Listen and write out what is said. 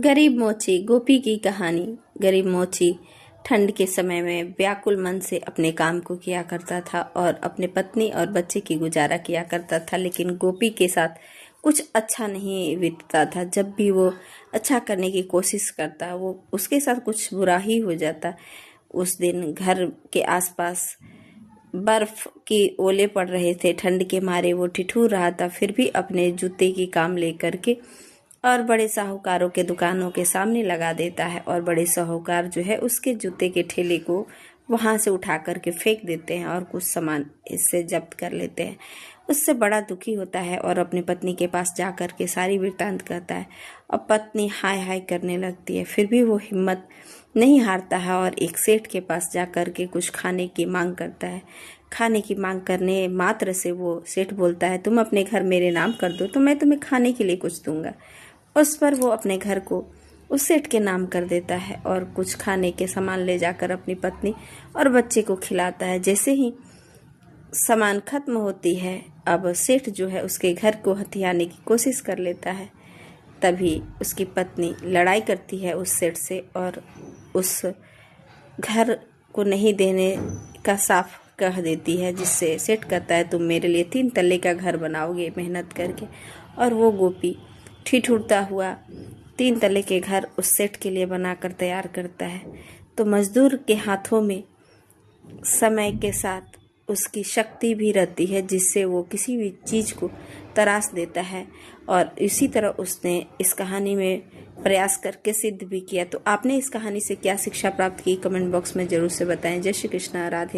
गरीब मोची गोपी की कहानी। गरीब मोची ठंड के समय में व्याकुल मन से अपने काम को किया करता था और अपने पत्नी और बच्चे की गुजारा किया करता था, लेकिन गोपी के साथ कुछ अच्छा नहीं बीतता था। जब भी वो अच्छा करने की कोशिश करता, वो उसके साथ कुछ बुरा ही हो जाता। उस दिन घर के आसपास बर्फ की ओले पड़ रहे थे। ठंड के मारे वो ठिठुर रहा था, फिर भी अपने जूते की काम लेकर के और बड़े साहूकारों के दुकानों के सामने लगा देता है और बड़े साहूकार जो है उसके जूते के ठेले को वहां से उठा करके फेंक देते हैं और कुछ सामान इससे जब्त कर लेते हैं। उससे बड़ा दुखी होता है और अपनी पत्नी के पास जा कर के सारी वृत्तांत कहता है। अब पत्नी हाय हाय करने लगती है, फिर भी वो हिम्मत नहीं हारता है और एक सेठ के पास जा कर के कुछ खाने की मांग करता है। खाने की मांग करने मात्र से वो सेठ बोलता है, तुम अपने घर मेरे नाम कर दो तो मैं तुम्हें खाने के लिए कुछ दूंगा। उस पर वो अपने घर को उस सेठ के नाम कर देता है और कुछ खाने के सामान ले जाकर अपनी पत्नी और बच्चे को खिलाता है। जैसे ही सामान खत्म होती है, अब सेठ जो है उसके घर को हथियाने की कोशिश कर लेता है। तभी उसकी पत्नी लड़ाई करती है उस सेठ से और उस घर को नहीं देने का साफ कह देती है, जिससे सेठ कहता है तुम मेरे लिए 3 तल्ले का घर बनाओगे मेहनत करके। और वो गोपी ठिठुरता हुआ 3 तल्ले के घर उस सेठ के लिए बनाकर तैयार करता है। तो मजदूर के हाथों में समय के साथ उसकी शक्ति भी रहती है, जिससे वो किसी भी चीज़ को तराश देता है और इसी तरह उसने इस कहानी में प्रयास करके सिद्ध भी किया। तो आपने इस कहानी से क्या शिक्षा प्राप्त की, कमेंट बॉक्स में जरूर से बताएं। जय श्री कृष्णा, राधे राधे।